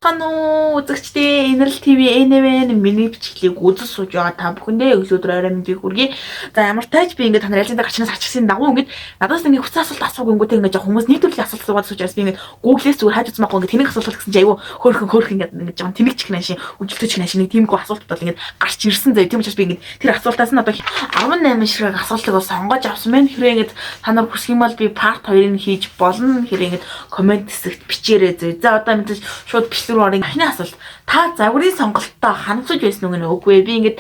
Хано үзэгчдээ Энерл ТV NVN миний бичлэгийг үзэж сууж байгаа та бүхэндээ өглөөдөр орой мэндийг хүргэе. За ямар тааж би ингээд та нар ялзан гарчнаас харчихсан дагуу ингээд надаас ингээд хүч асуулт асууг өнгөтэй ингээд хүмүүс нэг төрлийн асуулт суугаад суучаас би ингээд Google-с зүгээр хайж үзмахгүй ингээд тэнийг асуулт гэсэн чи айгүй хөөрхөн ингээд жоо тэнэг чихнэ шин үжилтөч чихнэ шин нэг тиймгүй асуултууд бол ингээд гарч ирсэн зөө тийм учраас би ингээд тэр асуултаас нь одоо 18 ширхэг асуултыг бол сонгож авсан байна. Хэрэг ингээд та нар хүсэх юм бол би part 2-ыг хийж болно. Хэрэг ингээд комент хэсэгт бичээрэй зөө. За одоо мэдээж шууд руу орын ахны асуулт. Та загварын сонголттой ханамсаж байсан үгүй ээ. Би ингээд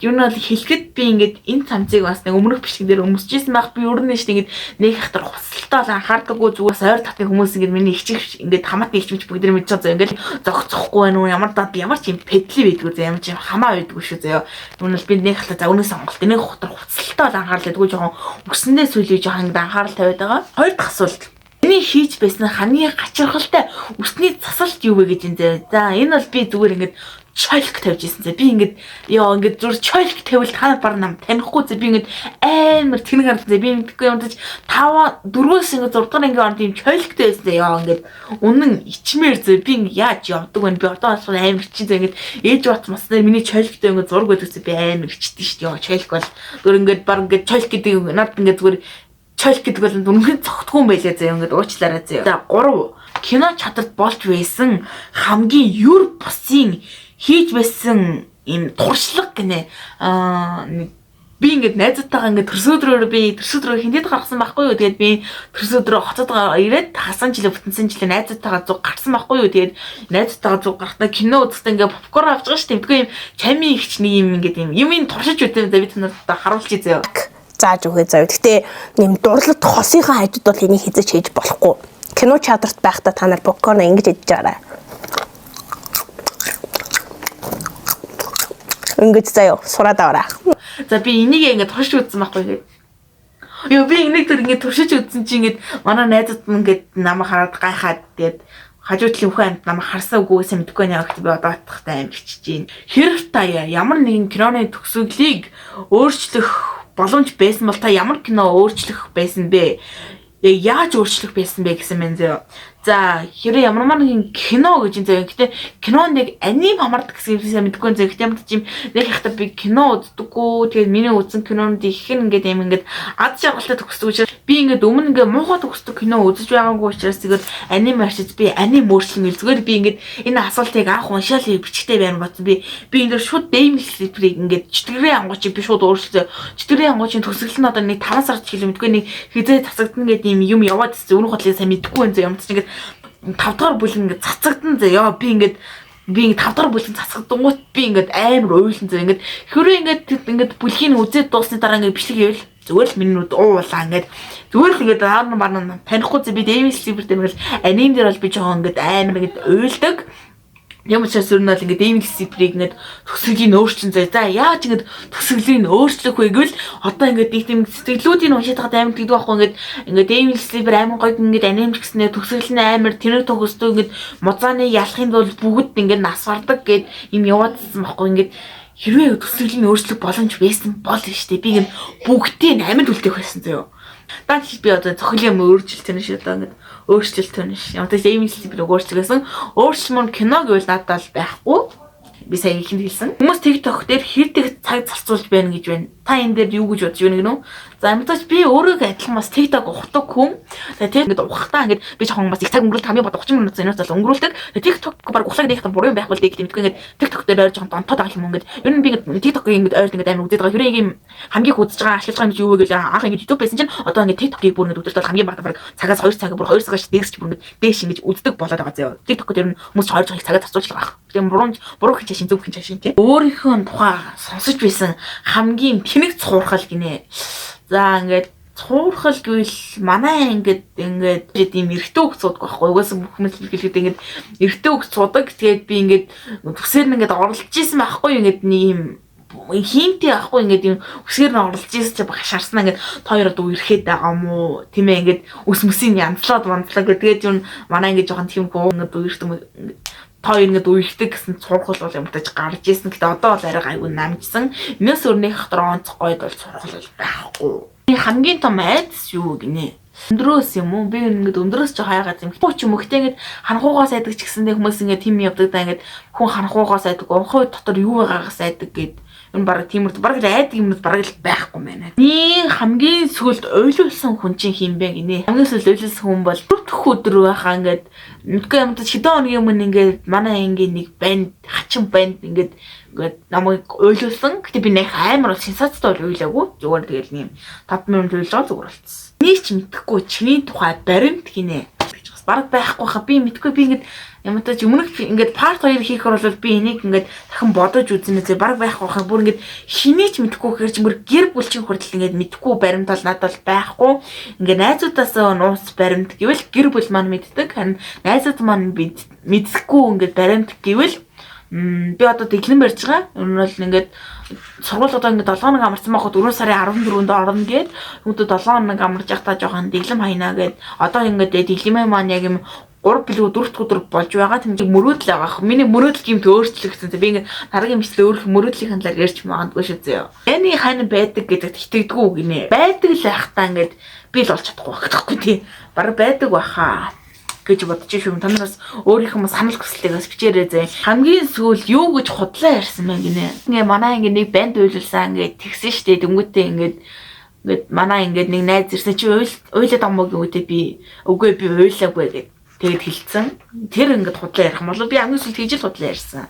юу нь бол хэлэхэд би ингээд энэ цамцыг бас нэг өмнөх бичлэг дээр өмсөжсэн байх. Би өрнө ш ингээд нэг хатар хусалтай бол анхаардаггүй зүгээс ойр татны хүмүүс ингээд миний ихчих ингээд хамаатны ихчмж бүгд мэдж байгаа зөө ингээд зогцохгүй байна уу ямар даа ямар ч юм педли байдгүй зөө ямар ч юм хамаа байдгүй шүү зөө. Үүн бол би нэг хатар загварын сонголт нэг хатар хусалтай бол анхаарлаагүй жоохон өсөндөө сүлээ жоохон ингээд анхаарал тавиад байгаа. Хоёр дахь асуулт. Эний хийж байсан ханы гачирхалтай үсний засалт юу вэ гэж энэ. За энэ бол би зүгээр ингээд чойлк тавьж ирсэн. За би ингээд ингээд зүгээр чойлк тавил та нар баг нам танихгүй. За би ингээд амар тэнэг харагдсан. Би мэдгүй юм дэж 5 4-өөс ингээд 6 дахь ангийн орнд юм чойлктэй байсан. Ингээд үнэн ичмээр зөө би ингээд яаж явдаг вэ? Би одоо бас амар ичээ зөө ингээд ээж бат маснаар миний чойлктэй ингээд зураг байдагс би амар ичдэж шүү дээ. Чойлк бол зүгээр ингээд баг ингээд чойлк гэдэг над ингээд зүгээр чойлк гэдэг бол үнэн цогтгүй юм байлаа зөө ингээд уучлаарай зөө. За 3 кино чадварт болж байсан хамгийн юр бусын хийж байсан юм туршлага гинэ. Би ингээд найзуудтайгаа ингээд төрсөдрөөр хинтэд гаргасан байхгүй юу. Тэгээд би төрсөдрөө хоцод ирээд хасан жилээ бүтэнсэн жилээ найзуудтайгаа зуг гарсан байхгүй юу. Тэгээд найзуудтайгаа зуг гарахтаа кино үзэхдээ ингээд попкорн авч байгаа шүү дээ. Тэгвэл юм чами ихч нэг юм ингээд юм туршиж үтээ би та нарт харуулчих зөө. Зааж өгөө заяа. Гэтэ нэм дурлалт хосынхаа хажууд бол энийг хязгаарч хийж болохгүй. Кино чадварт байхдаа та нар попкорн ингэж идэж байгаарай. Ингэж заяа сураад аваарай. За би энийг ингэ туршиж үзсэн байхгүй. Йоо би энийг тэр ингэ туршиж үзсэн чи ингэ манай найзууд нь ингэ намайг хараад гайхаад тэгээд хажуу талын хүн амт намайг харсан үгүйсээ мэдгүй нэ гэж би одоо батхтай амжиж чинь. Хэрэг та ямар нэгэн киноны төгсгөлийг өөрчлөх боломж байсан бол та ямар кино өөрчлөх байсан бэ? Яаж өөрчлөх байсан бэ гэсэн мэн зөө. За хэрэг ямар нэгэн кино гэж энэ зөө. Гэтэ кино нэг аним хамаардаг гэсэн юмсаа мэдгүй зөө. Гэтэ ямар ч юм нэг ихтэй би кино үздэггүй. Тэгээд миний үзсэн кинонууд их ингээд юм ингээд ад жаргалтай төгсдөг учраас би ингээд өмнө ингээд муухай төгсдөг кино үзэж байгаагүй учраас тэгээд аним арчиж би аним өөрчлөн зүгээр би ингээд энэ асуултыг анх уншаал бичгтэй байна бодсон. Би энэ дээр шууд Дэймил Слиперийг ингээд чөтгөрийн ангуучийг би шууд өөрчлөө. Чөтгөрийн ангуучийн төгсгөл нь одоо нэг 5 сар ч хэлээ мэдгүй нэг хизээ цацагдана гэдэг юм яваад ирсэн. Өмнөх бодлыг сайн мэдгүй юм зөө. Ямар ч ингээд 5 дахь бүлэг ингээд цацагдан заяа. Би ингээд 5 дахь бүлэг цацагдангууд би ингээд амар уйлсан зөө. Ингээд хөрөө ингээд бүлгийн үзээд дуусны дараа ингээд бичлэг хийвэл зүгээр л миний нүд уулаа ингээд зүгээр л ингээд аа танихгүй зэ би Дэймил Слипер дээр бол аним дээр бол би жоохон ингээд амар ингээд уйлдаг. Ямар ч асуурнал ингээд Дэймил Слиперийг ингээд төгсгөлийн өөрчлөн зөө. За яаж ингээд төгсгөлийн өөрчлөх вэ гэвэл одоо ингээд нэг тийм сэтгэлүүдийн уншаад байгаа амар тэгдэг байхгүй ингээд Дэймил Слипер амар гоё ингээд анимч гэснээр төгсгөл нь амар тэнэг төгсдөө ингээд музааны ялахын тулд бүгд ингээд нас бардаг гэд юм яваадсан байхгүй ингээд хэрвээ төгсгөлийн өөрчлөх боломж байсан бол шүү дээ. Би ингээд бүгдийг амар үлдээх байсан зөө. Даа би одоо цохилын өөрчлөлт тань шүү одоо ингээд өөрчлөлт тань ш. Ямар ч Дэймил Слиперийг өөрчлөсөн. Өөрчлөлт кино гэвэл надад л байхгүй. Би сая ихэнд хэлсэн. Хүмүүс TikTok дээр хэрдэг цаг зарцуулж байна гэж байна. Та энэ дээр юу гэж бодож байна гэнэ үү? За мэдээж би өөрөө адилхан бас TikTok ухдаг хүн. Тэгээд ингээд ухахтаа ингээд би жоохон бас их цаг өнгөрүүлдэг хамгийн бод 30 минут зэнээс бол өнгөрүүлдэг. TikTok баг ухлаг нэг хатан буруу юм байхгүй л дээ гэдэг. Мэдгүй ингээд TikTok дээр ойр жоохон донтоод байгаа юм ингээд. Ер нь би ингээд TikTok-ийг ингээд ойр ингээд амар үзээд байгаа. Хэрэг юм хамгийн их үзэж байгаа ашиглаж байгаа юм чи юу вэ гэж анх ингээд YouTube байсан чинь одоо ингээд TikTok-ийг бүр ингээд үзэж бол хамгийн баг цагаас 2 цаг бүр 2 цагаас дээрч бүр ингээд дээш ингэж үздэг болоод байгаа зөө. TikTok дээр нь хүмүүс 2 цаг цагаа зарцуулж байгаа. Тийм буруу хин чашин зөв хин чашин тий. Өөрийнхөө тухай сонсож байсан хамгийн тэнэг цуурхал гинэ. За ингээд цуурхал гэвэл манай ингээд ийм эрэгтэй хөх цуудаг байхгүй. Угаасаа бүх хүмүүс хэлгээд ингээд эрэгтэй хөх цуудаг. Тэгээд би ингээд төсөөр нь ингээд оролцож исэн байхгүй. Ингээд нэг юм хинтэй ахгүй ингээд юм үсгээр нь оролцож исэн чи шарснаа ингээд тооёроо дүү ирэхэд байгаа юм уу? Тийм ээ ингээд үс мүсийн янзлаад тэгээд юм манай ингээд жоохон тийм гоо ингээд үерхтэй тоо ингээд үерхдэг гэсэн цуурхал бол юм тааж гарч ирсэн. Гэтэ одоо бол арай гайгүй намжсан. Энэс өрнөх дотор онцгойд бол цуурхал бол байхгүй. Хамгийн том айдас юу гинэ? Өндрөөс юм уу? Би ингээд өндрөөс ч хайгаад юм. Хөө ч юм уу гэтээ ингээд ханхуугаас айдаг ч гэсэндээ хүмүүс ингээд тийм явдаг да ингээд хүн ханхуугаас айдаг, унхой дотор юу байгаагаас айдаг гэд. Энэ бараг тиймэрд бараг л айдаг юмнууд бараг л байхгүй мэнэ. Миний хамгийн сүлд ойлуулсан хүн чинь хин бэ гинэ. Хамгийн сүлд ойлуулсан хүн бол дөрөв өдөр байхаа ингээд мэдгүй юм хэдэн хоногийн өмнө ингээд манай ангийн нэг банд хачин банд ингээд намайг ойлуулсан. Гэтэ би нэг амар сенсацтай ойлаагүй. Зүгээр тэгэл нэм 5 минут ойлоо зүгээр болцсон. Нэг ч мэдхгүй чиний тухай баримт гинэ. Бараг байхгүй хаа би мэдгүй би ингээд ямартай ч өмнөх ингээд part 2 хийхээр бол би энийг ингээд дахин бодож үзнэ бараг байхгүй хаа бүр ингээд хинээч мэдхгүй гэхэр чи бүр гэр бүлчин хүртэл ингээд мэдхгүй баримт бол надад байхгүй ингээд найзуудаас нууц баримт гэвэл гэр бүл маань мэддэг харин найзууд маань мэдхгүй ингээд баримт гэвэл би одоо дэглэн барьж байгаа. Энэ бол ингээд сургууль одоо ингээд 7 хоног амарсан байхад 4 сарын 14-нд орно гээд хүмүүс 7 хоног амарч явахдаа жоохон дэглэм хайнаа гээд одоо ингээд дэглэмээ маань яг юм 3 кг 4 өдөр болж байгаа. Тэмдэг мөрөөдөл байгаа. Миний мөрөөдөл гэмт өөрчлөгдсөн. Би ингээд дараагийн бичлэг өөрөх мөрөөдлийн талаар ярьж магадгүй шүү зөө. Эний хань байдаг гэдэгт итгэдэггүй гинэ. Байдаг л байхдаа ингээд би л олж чадахгүй байхгүй тий. Бараг байдаг баха гэж бодож шүү. Та нараас өөрийнхөө санал хүслээс бичээрэй зэ. Хамгийн сүүл юу гэж худлаа ярьсан мэн гинэ. Ингээ манай ингээ нэг банд уйлуулсан ингээ тэгсэн штэ дөнгөтэй ингээд манай ингээд нэг найз ирсэн чи уйлаад амаагүй үедээ би үгүй би уйлаагүй гэдэг. Тэгээд хэлсэн. Тэр ингээд худлаа ярих юм бол би хамгийн сүүлд хийж л худлаа ярьсан.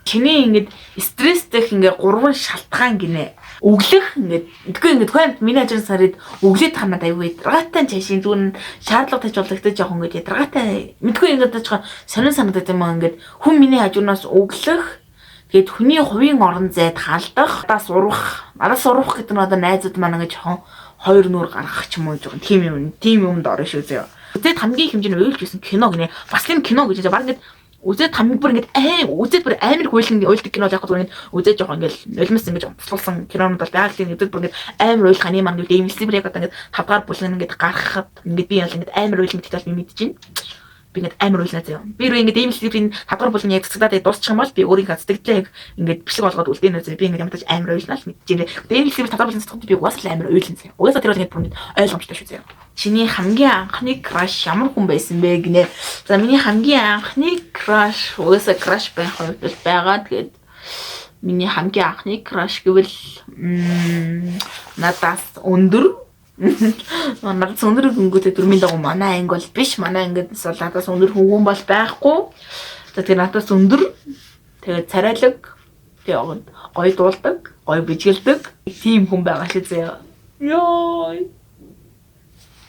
Чиний ингээд стресстэй ингээд 3 шалтгаан гинэ. Өглөх ингээд үгүй ингээд хойд миний ажил сард өглөөд хамаад аюу ядаргаатай чашийн зүгээр шаардлага тач болгохтой жоохон ингээд ядаргаатай мэдгүй ингээд жоохон сонин санагдаад юм аа ингээд хүн миний хажуунаас өглөх тэгээд хүний хувийн орон зайд халдах надаас урах гэдэг нь одоо найзууд маань ингээд жоохон хоёр нүур гаргах ч юм уу жоохон тийм юмд орно шүү зөө. Тэгээд хамгийн хэмжээний уйлж байсан кино гинэ. Бас тийм кино гэж баг ингээд үзээд хамгийн бүр ингээд үзээд бүр амар уйлдаг кино яг зүгээр ингээд үзээд жоохон ингээд нулимс ингээд туслуулсан кинонууд бол яг л ингээд бүр ингээд амар уйлах аним маань ингээд эмэлсээр яг одоо ингээд 5 дахь бүлэг ингээд гаргахад ингээд би ингээд амар уйлах гэдэгт би мэдчихээн. Би ингээд амар уйлнаа заяа. Би өөрөө ингээд эмэлсэрийн 5 дахь бүлэг яг цэцгдаад дуусчих юм бол би өөрийнхөө цэцгэлээ яг ингээд бичлэг болгоод үлдээнэ заяа. Би ингээд ямтаж амар уйлнаа л мэдчихээн. Тэгээд эмэлсэрийн 5 дахь бүлэг цэцгдээд би угаасаа амар уйлна заяа. Угаасаа тэр бол ингээд бүр ингээд ойлгомжтой шүү заяа. Чиний хамгийн анхны краш ямар хүн байсан бэ гинэ. За миний хамгийн анхны краш угаасаа краш байх хувьд бол байгаа. Тэгээд миний хамгийн анхны краш гэвэл надаас өндөр надаас өндөр хөнгөтэй дөрмийн дагуу манай анги бол биш. Манай ангидс бол надаас өндөр хүн бол байхгүй. За тэгээд надаас өндөр тэгээд царайлаг тэгээд гоё дуулдаг, гоё бичгэлдэг тийм хүн байгаа шүү заяа. Йой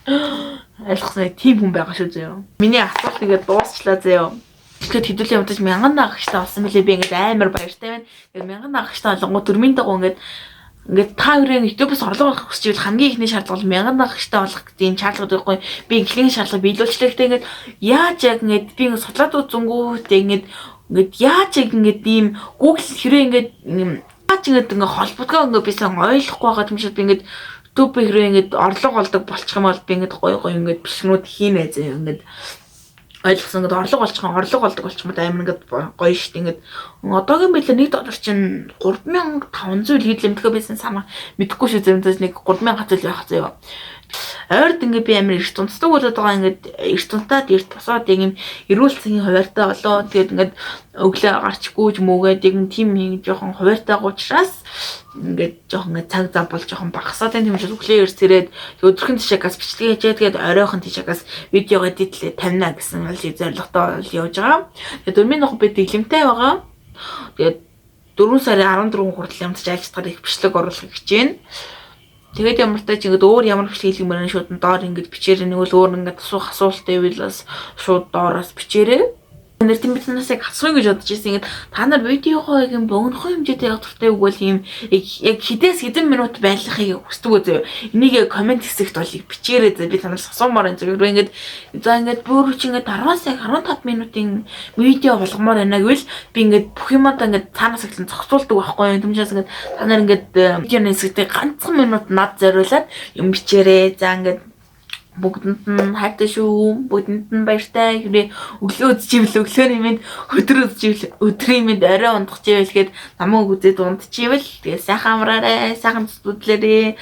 айлхсан тийм хүн байгаа шүү заяа. Миний асуулт нэгэ дуусчлаа заяа. Тэгэхээр хэдүүлээ удаж 1000 дагагчтай болсон билээ би ингээд амар баяртай байна. Тэгээд 1000 дагагчтай болонгоо дөрмийн дагуу ингээд та хоёрын YouTube-с орлого олох хүсч ивэл хамгийн ихний шаардлага 1000 дагагчтай болох гэдэг шаардлага байхгүй. Би эхлэлийн шаардлага биелүүлчихлээ. Гэтэ ингээд яаж яг ингээд би ингээд судлаад үзэнгүүт ингээд яаж яг ингээд ийм Google хэрэг ингээд яаж ингээд холбогдгоо ингээд бисэн ойлгохгүй байгаа юм шиг би ингээд YouTube хэрэг ингээд орлого олдог болчих юм бол би ингээд гоё ингээд бичлэгнүүд хийнэ зэ ингээд ойлгосон ингээд орлого олдог болчих юм амар ингээд гоё штт ингээд одоогийн байлаа $1 чинь 3500 хийлээ мэдгүй байсан санаа мэдхгүй шүү зэмдэж нэг 3000 цэл явах заяа. Ойрд ингээд би амар эрт тунцдаг болоод байгаа ингээд эрт тунтаад эрт босоод юм эрүүл цагийн хуваартай болоо тэгээд ингээд өглөө гарчгүй ч мөөгээд юм тийм жоохон хуваартай учраас ингээд жоохон цаг зав бол жоохон багасаад тийм учраас өглөө эрсэрээд өдрөхийн тишээс бичлэг хийжээ тэгээд оройхон тишээс видео эдитлээ тавина гэсэн бол зорилготой явж байгаа. Тэгээд дөрмийн нөх би дэглэмтэй байгаа. Тэгээд 4 сарын 14 хүртэл ямарч айлчдгаар их бичлэг оруулах гэж байна. Тэгээд ямартай ч ингээд өөр ямар бичлэг хийх юм бэ шууд доор ингээд бичээрэй нэг л өөр ингээд асуулт байвал бас шууд доороос бичээрэй. Нэр тийм биднээс яг асууя гэж бодож ирсэн. Ингээд та нар видеогоо яг юм богинохоо хэмжээтэй яг дуртай үгэл юм яг хэдээс хэдэн минут байлгахыг хүсдэг үү. Энийг комент хэсэгт бол бичээрэй. Би танаас асуумаар энэ зүгээр ингээд за ингээд бүр чи ингээд 10-аас 15 минутын видео болгомоор байна гэвэл би ингээд бүх юмдаа ингээд цаанаас эхлэн зогсуулдаг байхгүй юм. Түнчээс ингээд та нар ингээд видеоны хэсэгтээ ганцхан минут над зориулаад юм бичээрэй. За ингээд бүгдэнд нь хайртай шүү. Бүгдэнд нь баяртай. Өглөө үзчихвэл өглөөний минь өдөр үзчихвэл өдрийн минь орой ундахчихвэл гээд намайг үзээд ундчихвэл тэгээ сайхан амраарай, сайхан зүтлээрээ.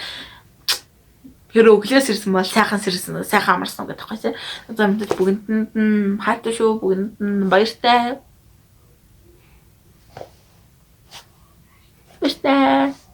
Хэрэв өглөөс ирсэн бол сайхан сэрсэн, сайхан амарсан гэдэг байхгүй тийм. Одоо мэдээж бүгдэнд нь хайртай шүү, бүгдэнд нь баяртай. Баяртай.